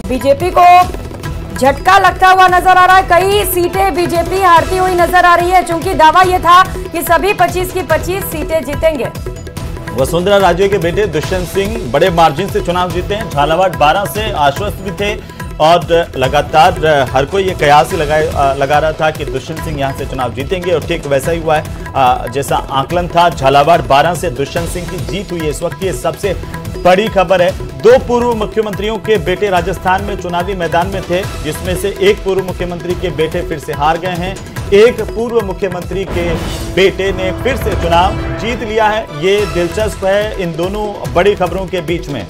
BJP को झटका लगता हुआ नजर आ रहा है। कई सीटें बीजेपी हारती हुई नजर आ रही है, चूंकि दावा यह था कि सभी 25 की 25 सीटें जीतेंगे। वसुंधरा राजे के बेटे दुष्यंत सिंह बड़े मार्जिन से चुनाव जीते हैं। झालावाड़ 12 से आश्वस्त भी थे और लगातार हर कोई ये कयास ही लगा रहा था कि दुष्यंत सिंह यहां से चुनाव जीतेंगे और ठीक वैसा ही हुआ है जैसा आकलन था। झालावाड़ 12 से दुष्यंत सिंह की जीत हुई है। इस वक्त की सबसे बड़ी खबर है, 2 पूर्व मुख्यमंत्रियों के बेटे राजस्थान में चुनावी मैदान में थे, जिसमें से एक पूर्व मुख्यमंत्री के बेटे फिर से हार गए हैं। एक पूर्व मुख्यमंत्री के बेटे ने फिर से चुनाव जीत लिया है। ये दिलचस्प है इन दोनों बड़ी खबरों के बीच में।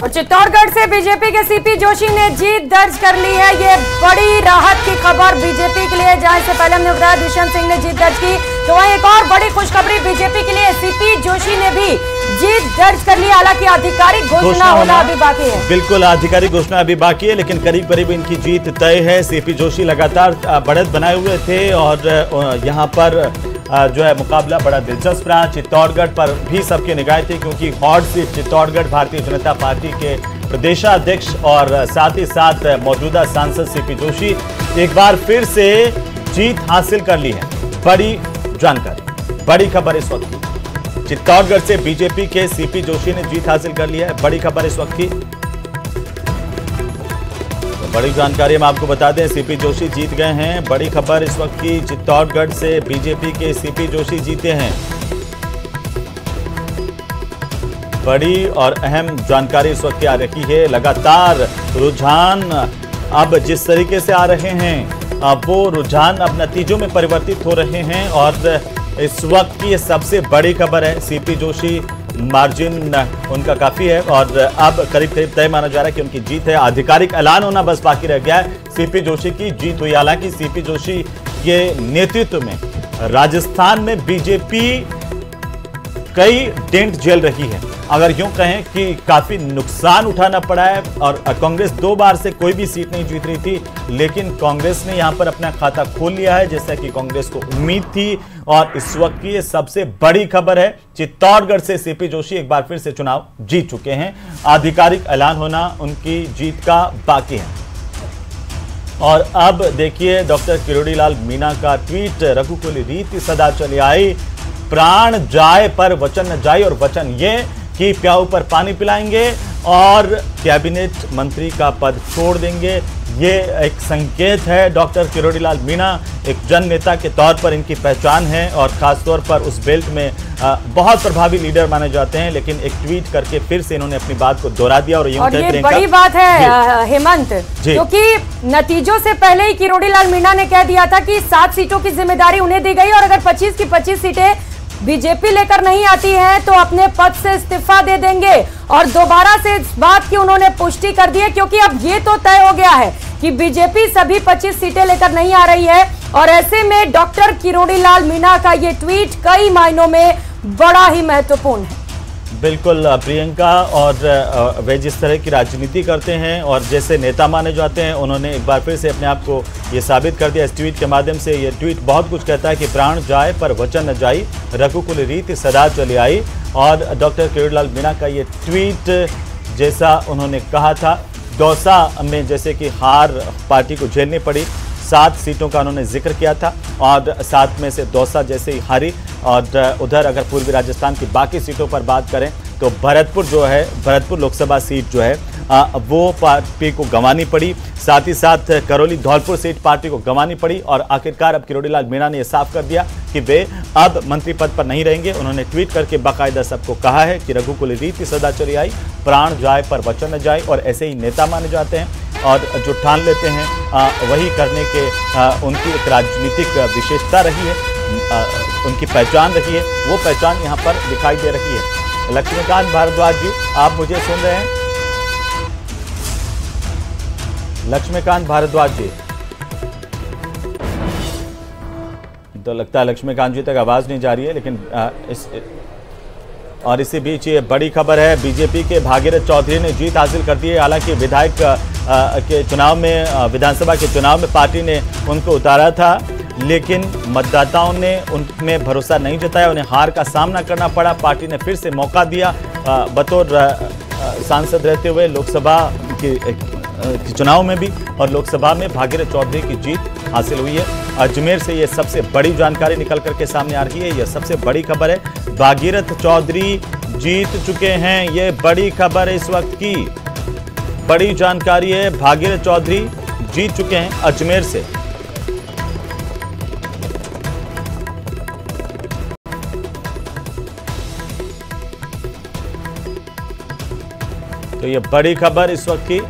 और चित्तौड़गढ़ से बीजेपी के सीपी जोशी ने जीत दर्ज कर ली है। ये बड़ी राहत की खबर बीजेपी के लिए, जहां से पहले हमने बताया दुष्यंत सिंह ने जीत दर्ज की, तो वहीं एक और बड़ी खुशखबरी बीजेपी के लिए, सीपी जोशी ने भी जीत दर्ज कर ली। हालांकि आधिकारिक घोषणा होना अभी बाकी है। बिल्कुल, आधिकारिक घोषणा अभी बाकी है, लेकिन करीब करीब इनकी जीत तय है। सीपी जोशी लगातार बढ़त बनाए हुए थे और यहाँ पर जो है मुकाबला बड़ा दिलचस्प रहा। चित्तौड़गढ़ पर भी सबकी निगाहें थी, क्योंकि hot seat Chittorgarh Bharatiya Janata party के प्रदेशाध्यक्ष और साथ ही साथ मौजूदा सांसद सीपी जोशी एक बार फिर से जीत हासिल कर ली है। बड़ी जानकारी, बड़ी खबर इस वक्त की, चित्तौड़गढ़ से बीजेपी के सीपी जोशी ने जीत हासिल कर ली है। बड़ी खबर इस वक्त की, बड़ी जानकारी हम आपको बता दें, सीपी जोशी जीत गए हैं। बड़ी खबर इस वक्त की, चित्तौड़गढ़ से बीजेपी के सीपी जोशी जीते हैं। बड़ी और अहम जानकारी इस वक्त की आ रही है। लगातार रुझान अब जिस तरीके से आ रहे हैं, अब वो रुझान अब नतीजों में परिवर्तित हो रहे हैं और इस वक्त की ये सबसे बड़ी खबर है। सीपी जोशी मार्जिन उनका काफी है और अब करीब करीब तय माना जा रहा है कि उनकी जीत है। आधिकारिक ऐलान होना बस बाकी रह गया है। सीपी जोशी की जीत हुई। हालांकि सीपी जोशी के नेतृत्व में राजस्थान में बीजेपी कई डेंट झेल रही है। अगर यूं कहें कि काफी नुकसान उठाना पड़ा है और कांग्रेस 2 बार से कोई भी सीट नहीं जीत रही थी, लेकिन कांग्रेस ने यहां पर अपना खाता खोल लिया है, जैसा कि कांग्रेस को उम्मीद थी। और इस वक्त की ये सबसे बड़ी खबर है, चित्तौड़गढ़ से सीपी जोशी एक बार फिर से चुनाव जीत चुके हैं। आधिकारिक ऐलान होना उनकी जीत का बाकी है। और अब देखिए डॉक्टर किरोड़ीलाल मीणा का ट्वीट, रघुकुल रीति सदा चली आई, प्राण जाए पर वचन न जाए, और वचन ये कि प्याऊ पर पानी पिलाएंगे और कैबिनेट मंत्री का पद छोड़ देंगे। ये एक संकेत है। डॉक्टर किरोड़ीलाल मीणा एक जन नेता के तौर पर इनकी पहचान है और खासतौर पर उस बेल्ट में बहुत प्रभावी लीडर माने जाते हैं, लेकिन एक ट्वीट करके फिर से इन्होंने अपनी बात को दोहरा दिया। और ये बड़ी बात है हेमंत, क्योंकि नतीजों से पहले ही किरोड़ीलाल मीणा ने कह दिया था कि 7 सीटों की जिम्मेदारी उन्हें दी गई और अगर 25 की 25 सीटें बीजेपी लेकर नहीं आती है तो अपने पद से इस्तीफा दे देंगे। और दोबारा से इस बात की उन्होंने पुष्टि कर दी है, क्योंकि अब ये तो तय हो गया है कि बीजेपी सभी 25 सीटें लेकर नहीं आ रही है। और ऐसे में डॉक्टर किरोड़ीलाल मीणा का ये ट्वीट कई मायनों में बड़ा ही महत्वपूर्ण है। बिल्कुल प्रियंका, और वे जिस तरह की राजनीति करते हैं और जैसे नेता माने जाते हैं, उन्होंने एक बार फिर से अपने आप को ये साबित कर दिया इस ट्वीट के माध्यम से। ये ट्वीट बहुत कुछ कहता है कि प्राण जाए पर वचन न जाई, रघुकुल रीति सदा चली आई। और डॉक्टर किरोड़ीलाल मीणा का ये ट्वीट, जैसा उन्होंने कहा था, दौसा में जैसे कि हार पार्टी को झेलनी पड़ी, 7 सीटों का उन्होंने जिक्र किया था और 7 में से दौसा जैसे ही हारी। और उधर अगर पूर्वी राजस्थान की बाकी सीटों पर बात करें तो भरतपुर जो है, भरतपुर लोकसभा सीट जो है वो पार्टी को गंवानी पड़ी। साथ ही साथ करौली धौलपुर सीट पार्टी को गंवानी पड़ी। और आखिरकार अब किरोड़ीलाल मीणा ने यह साफ कर दिया कि वे अब मंत्री पद पर नहीं रहेंगे। उन्होंने ट्वीट करके बाकायदा सबको कहा है कि रघुकुल रीति सदा चली आई, प्राण जाए पर वचन न जाए। और ऐसे ही नेता माने जाते हैं और जो ठान लेते हैं वही करने के उनकी एक राजनीतिक विशेषता रही है, उनकी पहचान रही है। वो पहचान यहाँ पर दिखाई दे रही है। लक्ष्मीकांत भारद्वाज जी, आप मुझे सुन रहे हैं? लक्ष्मीकांत भारद्वाज जी, तो लगता है लक्ष्मीकांत जी तक आवाज नहीं जा रही है, लेकिन और इसी बीच ये बड़ी खबर है, बीजेपी के भागीरथ चौधरी ने जीत हासिल कर दी है। हालांकि विधायक के चुनाव में, विधानसभा के चुनाव में पार्टी ने उनको उतारा था, लेकिन मतदाताओं ने उनमें भरोसा नहीं जताया, उन्हें हार का सामना करना पड़ा। पार्टी ने फिर से मौका दिया। बतौर सांसद रहते हुए लोकसभा के चुनाव में भी और लोकसभा में भागीरथ चौधरी की जीत हासिल हुई है। अजमेर से ये सबसे बड़ी जानकारी निकल करके सामने आ रही है। यह सबसे बड़ी खबर है। भागीरथ चौधरी जीत चुके हैं। ये बड़ी खबर है इस वक्त की, बड़ी जानकारी है। भागीरथ चौधरी जीत चुके हैं अजमेर से। तो ये बड़ी खबर इस वक्त की।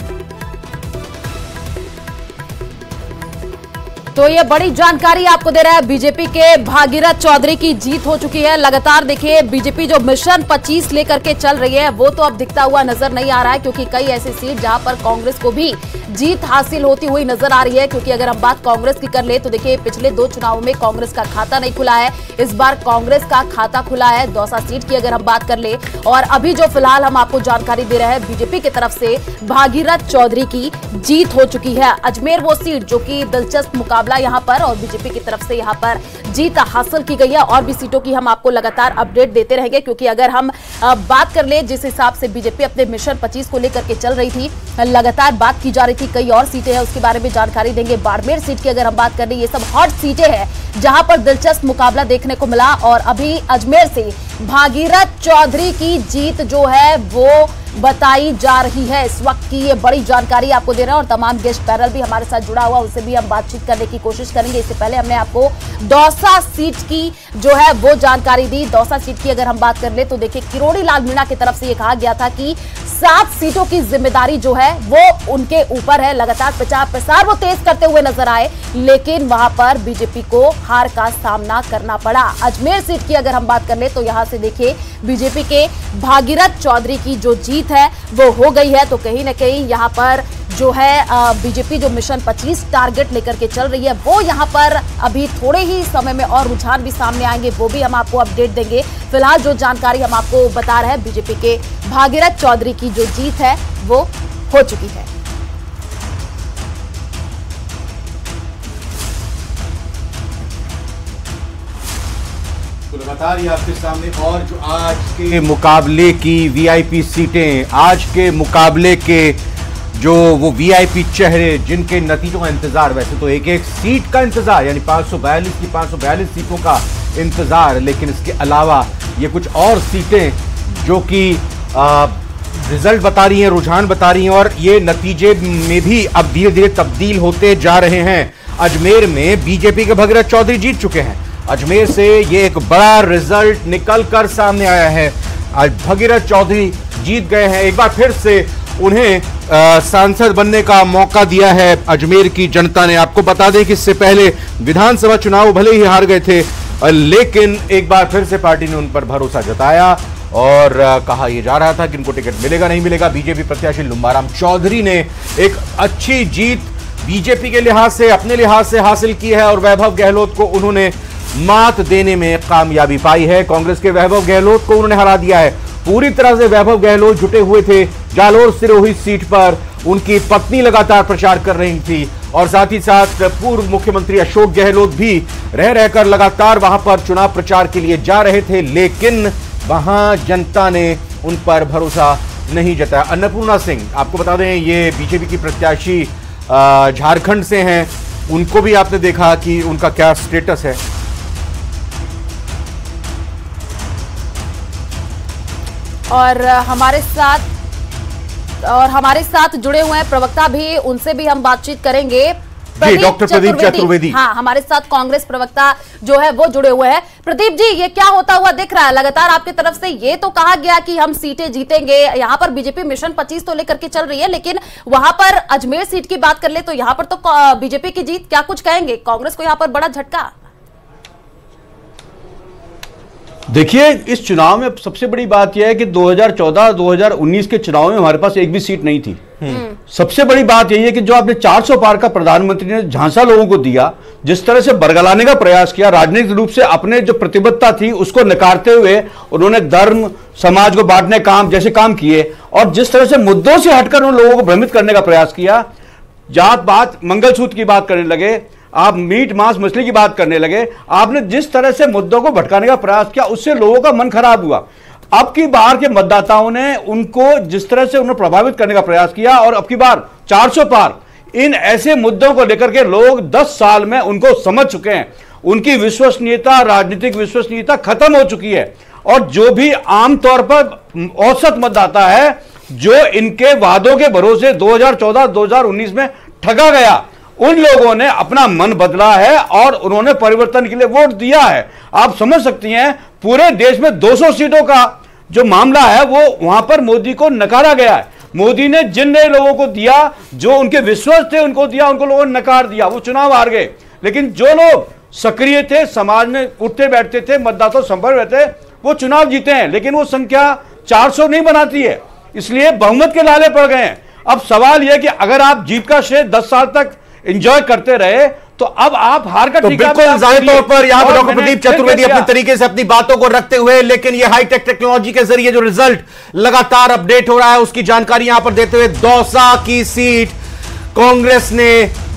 तो ये बड़ी जानकारी आपको दे रहा है, बीजेपी के भागीरथ चौधरी की जीत हो चुकी है। लगातार देखिए बीजेपी जो मिशन 25 लेकर के चल रही है वो तो अब दिखता हुआ नजर नहीं आ रहा है, क्योंकि कई ऐसी सीट जहां पर कांग्रेस को भी जीत हासिल होती हुई नजर आ रही है। क्योंकि अगर हम बात कांग्रेस की कर ले तो देखिए पिछले 2 चुनावों में कांग्रेस का खाता नहीं खुला है, इस बार कांग्रेस का खाता खुला है। दौसा सीट की अगर हम बात कर ले, और अभी जो फिलहाल हम आपको जानकारी दे रहे हैं, बीजेपी की तरफ से भागीरथ चौधरी की जीत हो चुकी है। अजमेर वो सीट जो कि दिलचस्प मुकाबला यहां पर, और बीजेपी की तरफ से यहां पर जीत हासिल की गई है। और भी सीटों की हम आपको लगातार अपडेट देते रहेंगे, क्योंकि अगर हम बात कर ले जिस हिसाब से बीजेपी अपने मिशन 25 को लेकर के चल रही थी, लगातार बात की जा रही थी, कई और सीटें हैं उसके बारे में जानकारी देंगे। बाड़मेर सीट की अगर हम बात कर ले, ये सब हॉट सीटें हैं जहां पर दिलचस्प मुकाबला देखने को मिला। और अभी अजमेर से भागीरथ चौधरी की जीत जो है वो बताई जा रही है। इस वक्त की ये बड़ी जानकारी आपको दे रहे हैं, और तमाम गेस्ट पैनल भी हमारे साथ जुड़ा हुआ, उनसे भी हम बातचीत करने की कोशिश करेंगे। इससे पहले हमने आपको दौसा सीट की जो है वो जानकारी दी। दौसा सीट की अगर हम बात कर ले तो देखिए किरोड़ी लाल मीणा की तरफ से ये कहा गया था कि 7 सीटों की जिम्मेदारी जो है वो उनके ऊपर है। लगातार प्रचार प्रसार वो तेज करते हुए नजर आए, लेकिन वहां पर बीजेपी को हार का सामना करना पड़ा। अजमेर सीट की अगर हम बात कर ले तो यहां से देखिए बीजेपी के भागीरथ चौधरी की जो जीत है वो हो गई है। तो कहीं ना कहीं यहां पर जो है बीजेपी जो मिशन 25 टारगेट लेकर के चल रही है वो यहां पर अभी थोड़े ही समय में और रुझान भी सामने आएंगे, वो भी हम आपको अपडेट देंगे। फिलहाल जो जानकारी हम आपको बता रहे हैं, बीजेपी के भागीरथ चौधरी की जो जीत है वो हो चुकी है। तो लगातार ये आपके सामने, और जो आज के मुकाबले की वीआईपी सीटें, आज के मुकाबले के जो वो वीआईपी चेहरे जिनके नतीजों का इंतजार, वैसे तो एक एक सीट का इंतजार, यानी 542 की 542 सीटों का इंतजार, लेकिन इसके अलावा ये कुछ और सीटें जो कि रिजल्ट बता रही हैं, रुझान बता रही हैं, और ये नतीजे में भी अब धीरे धीरे तब्दील होते जा रहे हैं। अजमेर में बीजेपी के भागीरथ चौधरी जीत चुके हैं। अजमेर से ये एक बड़ा रिजल्ट निकल कर सामने आया है। आज भागीरथ चौधरी जीत गए हैं। एक बार फिर से उन्हें सांसद बनने का मौका दिया है अजमेर की जनता ने। आपको बता दें कि इससे पहले विधानसभा चुनाव भले ही हार गए थे, लेकिन एक बार फिर से पार्टी ने उन पर भरोसा जताया और कहा यह जा रहा था कि इनको टिकट मिलेगा नहीं मिलेगा। बीजेपी प्रत्याशी लुम्बाराम चौधरी ने एक अच्छी जीत बीजेपी के लिहाज से, अपने लिहाज से हासिल की है, और वैभव गहलोत को उन्होंने मात देने में कामयाबी पाई है। कांग्रेस के वैभव गहलोत को उन्होंने हरा दिया है। पूरी तरह से वैभव गहलोत जुटे हुए थे जालोर सिरोही सीट पर। उनकी पत्नी लगातार प्रचार कर रही थी, और साथ ही साथ पूर्व मुख्यमंत्री अशोक गहलोत भी रह रहकर लगातार वहां पर चुनाव प्रचार के लिए जा रहे थे, लेकिन वहां जनता ने उन पर भरोसा नहीं जताया। अन्नपूर्णा सिंह, आपको बता दें ये बीजेपी की प्रत्याशी झारखंड से हैं, उनको भी आपने देखा कि उनका क्या स्टेटस है। और हमारे साथ जुड़े हुए हैं प्रवक्ता भी, उनसे भी हम बातचीत करेंगे। डॉक्टर प्रदीप चतुर्वेदी, हाँ, हमारे साथ कांग्रेस प्रवक्ता जो है वो जुड़े हुए हैं। प्रदीप जी, ये क्या होता हुआ दिख रहा है? लगातार आपकी तरफ से ये तो कहा गया कि हम सीटें जीतेंगे, यहाँ पर बीजेपी मिशन 25 तो लेकर के चल रही है, लेकिन वहां पर अजमेर सीट की बात कर ले तो यहाँ पर तो बीजेपी की जीत, क्या कुछ कहेंगे? कांग्रेस को यहाँ पर बड़ा झटका। देखिए, इस चुनाव में सबसे बड़ी बात यह है कि 2014-2019 के चुनाव में हमारे पास एक भी सीट नहीं थी। सबसे बड़ी बात यही है कि जो आपने 400 पार का प्रधानमंत्री ने झांसा लोगों को दिया, जिस तरह से बरगलाने का प्रयास किया, राजनीतिक रूप से अपने जो प्रतिबद्धता थी उसको नकारते हुए उन्होंने धर्म समाज को बांटने काम जैसे काम किए, और जिस तरह से मुद्दों से हटकर उन लोगों को भ्रमित करने का प्रयास किया, जात बात मंगलसूत्र की बात करने लगे, आप मीट मांस मछली की बात करने लगे, आपने जिस तरह से मुद्दों को भटकाने का प्रयास किया उससे लोगों का मन खराब हुआ। अब की बार के मतदाताओं ने उनको जिस तरह से उन्हें प्रभावित करने का प्रयास किया, और अब की बार 400 पार इन ऐसे मुद्दों को लेकर के लोग 10 साल में उनको समझ चुके हैं। उनकी विश्वसनीयता, राजनीतिक विश्वसनीयता खत्म हो चुकी है। और जो भी आमतौर पर औसत मतदाता है, जो इनके वादों के भरोसे 2014-2019 में ठगा गया, उन लोगों ने अपना मन बदला है और उन्होंने परिवर्तन के लिए वोट दिया है। आप समझ सकती हैं, पूरे देश में 200 सीटों का जो मामला है वो वहां पर मोदी को नकारा गया है। मोदी ने जिन नए लोगों को दिया, जो उनके विश्वास थे, उनको दिया, उनको लोगों ने नकार दिया, वो चुनाव हार गए। लेकिन जो लोग सक्रिय थे, समाज में उठते बैठते थे, मतदाताओं संपर्क में थे, वो चुनाव जीते हैं। लेकिन वो संख्या 400 नहीं बनाती है, इसलिए बहुमत के लाले पड़ गए हैं। अब सवाल यह कि अगर आप जीत का श्रेय 10 साल तक एंजॉय करते रहे, तो अब आप हार का तो बिल्कुल जाहिर तौर पर यहां पर डॉक्टर प्रदीप चतुर्वेदी अपने तरीके से अपनी बातों को रखते हुए, लेकिन ये हाईटेक टेक्नोलॉजी के जरिए जो रिजल्ट लगातार अपडेट हो रहा है उसकी जानकारी यहां पर देते हुए, दौसा की सीट कांग्रेस ने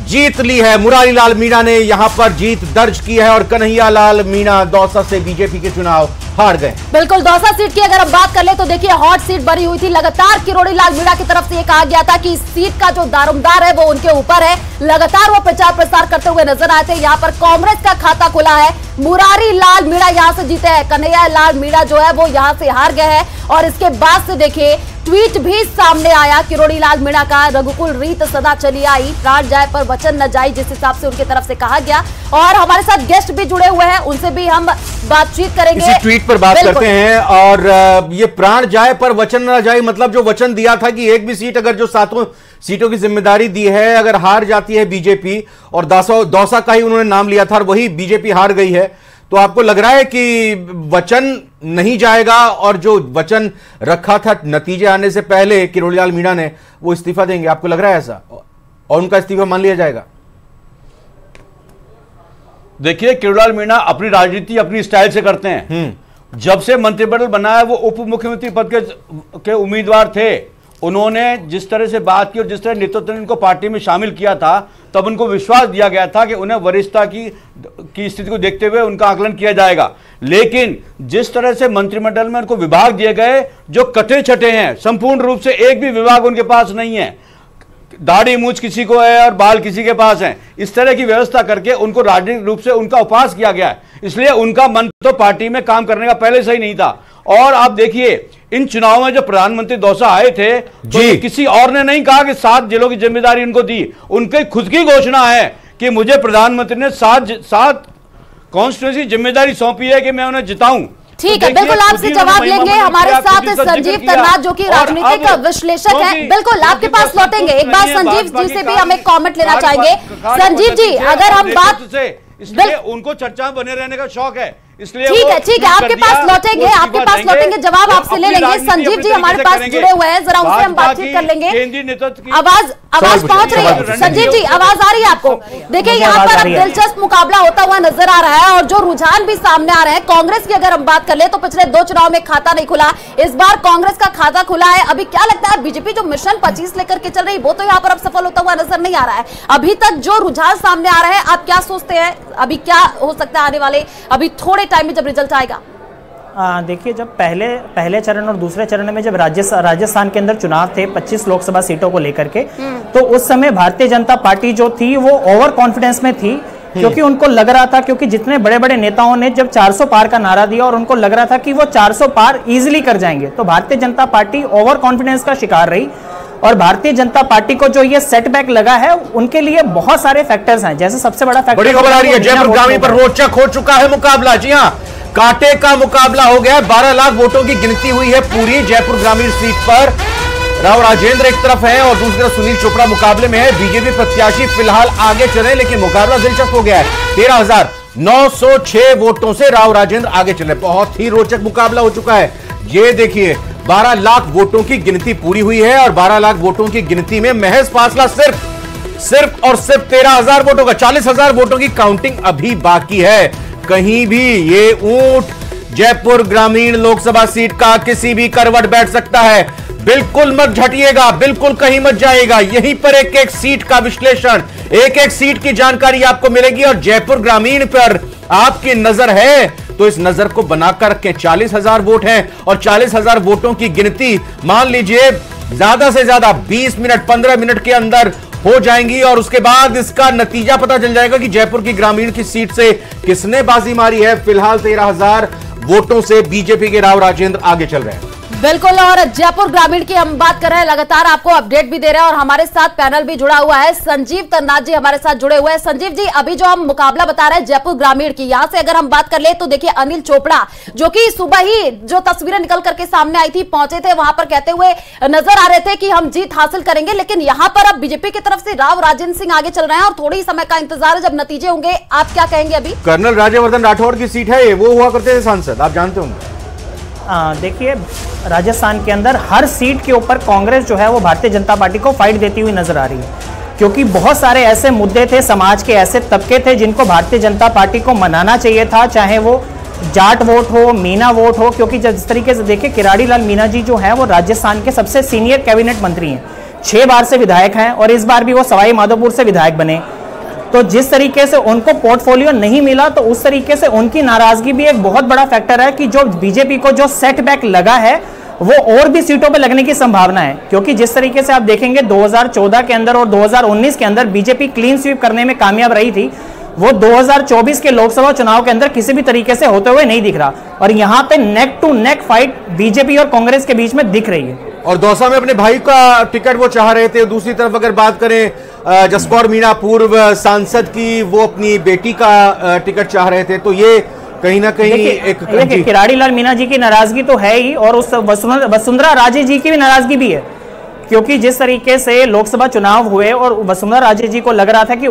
जीत ली है। मुरारी लाल मीणा ने यहां पर जीत दर्ज की है और कन्हैया लाल मीणा दौसा से बीजेपी के चुनाव हार गए। बिल्कुल, दौसा सीट की अगर हम बात कर ले तो देखिए हॉट सीट बनी हुई थी। लगातार किरोड़ी लाल मीणा की तरफ से ये कहा गया था कि इस सीट का जो दारोमदार है वो उनके ऊपर है। लगातार वो प्रचार प्रसार करते हुए नजर आए थे। यहाँ पर कांग्रेस का खाता खुला है, मुरारी लाल मीणा यहाँ से जीते हैं, कन्हैया लाल मीणा जो है वो यहाँ से हार गए हैं। और इसके बाद से देखिए ट्वीट भी सामने आया किरोड़ी लाल मीणा का, रघुकुल रीत सदा चली आई, प्राण जाए पर वचन न जाए, जिस हिसाब से उनकी तरफ से कहा गया। और हमारे साथ गेस्ट भी जुड़े हुए हैं, उनसे भी हम बातचीत करेंगे। इसी ट्वीट पर बात करते हैं। और ये प्राण जाए पर वचन न जाए, मतलब जो वचन दिया था कि एक भी सीट, अगर जो 7 सीटों की जिम्मेदारी दी है, अगर हार जाती है बीजेपी, और दौसा का ही उन्होंने नाम लिया था और वही बीजेपी हार गई है, तो आपको लग रहा है कि वचन नहीं जाएगा और जो वचन रखा था नतीजे आने से पहले किरोड़ी लाल मीणा ने, वो इस्तीफा देंगे? आपको लग रहा है ऐसा, और उनका इस्तीफा मान लिया जाएगा? देखिए, किरोड़ी लाल मीणा अपनी राजनीति अपनी स्टाइल से करते हैं। जब से मंत्रिमंडल बना है, वो उप मुख्यमंत्री पद के उम्मीदवार थे। उन्होंने जिस तरह से बात की और जिस तरह नेतृत्व ने उनको पार्टी में शामिल किया था, तब उनको विश्वास दिया गया था कि उन्हें वरिष्ठता की स्थिति को देखते हुए उनका आकलन किया जाएगा। लेकिन जिस तरह से मंत्रिमंडल में उनको विभाग दिए गए जो कटे छटे हैं, संपूर्ण रूप से एक भी विभाग उनके पास नहीं है, दाढ़ी मूछ किसी को है और बाल किसी के पास है, इस तरह की व्यवस्था करके उनको राजनीतिक रूप से उनका उपहास किया गया है। इसलिए उनका मन तो पार्टी में काम करने का पहले से ही नहीं था। और आप देखिए, इन चुनावों में जो प्रधानमंत्री दौसा आए थे, तो किसी और ने नहीं कहा कि 7 जिलों की जिम्मेदारी उनको दी, उनकी खुद की घोषणा है कि मुझे प्रधानमंत्री ने 7 कॉन्स्टिट्यूंसी जिम्मेदारी सौंपी है कि मैं उन्हें जिताऊं। ठीक है, बिल्कुल आपसे जवाब लेंगे। हमारे साथ संजीव तरनाथ जो कि राजनीतिक विश्लेषक हैं, बिल्कुल आपके पास लौटेंगे। एक बार संजीव जी से भी हम एक कमेंट लेना चाहेंगे। संजीव जी, अगर हम बात, इसलिए उनको चर्चा में बने रहने का शौक है, इसलिए ठीक है, आपके पास लौटेंगे, जवाब आपसे ले लेंगे। संजीव जी हमारे पास जुड़े हुए हैं, जरा उनसे हम बातचीत कर लेंगे। आवाज पहुंच रही है? संजीव जी, आवाज आ रही है आपको? देखिए, यहाँ पर अब दिलचस्प मुकाबला होता हुआ नजर आ रहा है और जो रुझान भी सामने आ रहे हैं। कांग्रेस की अगर हम बात कर ले तो पिछले 2 चुनाव में खाता नहीं खुला, इस बार कांग्रेस का खाता खुला है। अभी क्या लगता है, बीजेपी जो मिशन 25 लेकर के चल रही, वो तो यहाँ पर अब सफल होता हुआ नजर नहीं आ रहा है। अभी तक जो रुझान सामने आ रहे हैं, आप क्या सोचते हैं अभी क्या हो सकता है आने वाले अभी थोड़े टाइम में जब रिजल्ट आएगा? देखिए, जब पहले चरण और दूसरे चरण में जब राजस्थान के अंदर चुनाव थे 25 लोकसभा सीटों को लेकर के, तो उस समय भारतीय जनता पार्टी जो थी वो ओवर कॉन्फिडेंस में थी, क्योंकि उनको लग रहा था, क्योंकि जितने बड़े बड़े नेताओं ने जब 400 पार का नारा दिया और उनको लग रहा था कि वो 400 पार इजीली कर जाएंगे, तो Bharatiya Janata party over confidence का शिकार रही। और भारतीय जनता पार्टी को जो ये सेटबैक लगा है, उनके लिए बहुत सारे फैक्टर्स हैं। जैसे सबसे बड़ा फैक्टर, बड़ी खबर आ रही है, जयपुर ग्रामीण पर रोचक हो चुका है मुकाबला। जी हां, कांटे का मुकाबला हो गया है। 12 लाख वोटों की गिनती हुई है पूरी जयपुर ग्रामीण सीट पर। राव राजेंद्र एक तरफ है और दूसरी तरफ सुनील चोपड़ा मुकाबले में है। बीजेपी प्रत्याशी फिलहाल आगे चले, लेकिन मुकाबला दिलचस्प हो गया है। 13,906 वोटों से राव राजेंद्र आगे चले। बहुत ही रोचक मुकाबला हो चुका है। ये देखिए, 12 लाख वोटों की गिनती पूरी हुई है और 12 लाख वोटों की गिनती में महज फासला सिर्फ और सिर्फ 13,000 वोटों का। 40,000 वोटों की काउंटिंग अभी बाकी है। कहीं भी ये ऊंट जयपुर ग्रामीण लोकसभा सीट का किसी भी करवट बैठ सकता है। बिल्कुल मत झटिएगा, बिल्कुल कहीं मत जाएगा। यहीं पर एक एक सीट का विश्लेषण, एक एक सीट की जानकारी आपको मिलेगी और जयपुर ग्रामीण पर आपकी नजर है तो इस नजर को बनाकर रखें। 40,000 वोट हैं और 40,000 वोटों की गिनती मान लीजिए ज्यादा से ज्यादा 20 मिनट 15 मिनट के अंदर हो जाएंगी और उसके बाद इसका नतीजा पता चल जाएगा कि जयपुर की ग्रामीण की सीट से किसने बाजी मारी है। फिलहाल 13,000 वोटों से बीजेपी के राव राजेंद्र आगे चल रहे हैं। बिल्कुल, और जयपुर ग्रामीण की हम बात कर रहे हैं, लगातार आपको अपडेट भी दे रहे हैं और हमारे साथ पैनल भी जुड़ा हुआ है। संजीव तन्नाथ जी हमारे साथ जुड़े हुए हैं। संजीव जी, अभी जो हम मुकाबला बता रहे हैं जयपुर ग्रामीण की, यहां से अगर हम बात कर ले तो देखिए अनिल चोपड़ा जो कि सुबह ही जो तस्वीरें निकल करके सामने आई थी, पहुंचे थे वहां पर, कहते हुए नजर आ रहे थे कि हम जीत हासिल करेंगे, लेकिन यहां पर अब बीजेपी की तरफ से राव राजेंद्र सिंह आगे चल रहे हैं और थोड़ी ही समय का इंतजार है जब नतीजे होंगे। आप क्या कहेंगे? अभी कर्नल राज्यवर्धन राठौड़ की सीट है ये, वो हुआ करते थे सांसद, आप जानते होंगे। देखिए, राजस्थान के अंदर हर सीट के ऊपर कांग्रेस जो है वो भारतीय जनता पार्टी को फाइट देती हुई नजर आ रही है, क्योंकि बहुत सारे ऐसे मुद्दे थे, समाज के ऐसे तबके थे जिनको भारतीय जनता पार्टी को मनाना चाहिए था, चाहे वो जाट वोट हो, मीना वोट हो, क्योंकि जिस तरीके से देखिए किराड़ी लाल मीना जी जो है वो राजस्थान के सबसे सीनियर कैबिनेट मंत्री हैं, 6 बार से विधायक हैं और इस बार भी वो सवाई माधोपुर से विधायक बने। तो जिस तरीके से उनको पोर्टफोलियो नहीं मिला, तो उस तरीके से उनकी नाराजगी भी एक बहुत बड़ा फैक्टर है कि जो बीजेपी को जो सेटबैक लगा है वो और भी सीटों पे लगने की संभावना है, क्योंकि जिस तरीके से आप देखेंगे 2014 के अंदर और 2019 के अंदर बीजेपी क्लीन स्वीप करने में कामयाब रही थी, वो 2024 के लोकसभा चुनाव के अंदर किसी भी तरीके से होते हुए नहीं दिख रहा और यहाँ पे neck to neck fight BJP और कांग्रेस के बीच में दिख रही है। और दौसा में अपने भाई का टिकट वो चाह रहे थे। दूसरी तरफ अगर बात करें जसकौर मीणा पूर्व सांसद की, वो अपनी बेटी का टिकट चाह रहे थे, तो ये कहीं ना कहीं एक किराड़ी लाल मीणा जी की नाराजगी तो है ही और उस वसुंधरा राजे जी की भी नाराजगी भी है, क्योंकि जिस तरीके से लोकसभा चुनाव हुए और वसुंधरा राजे जी को लग रहा था कि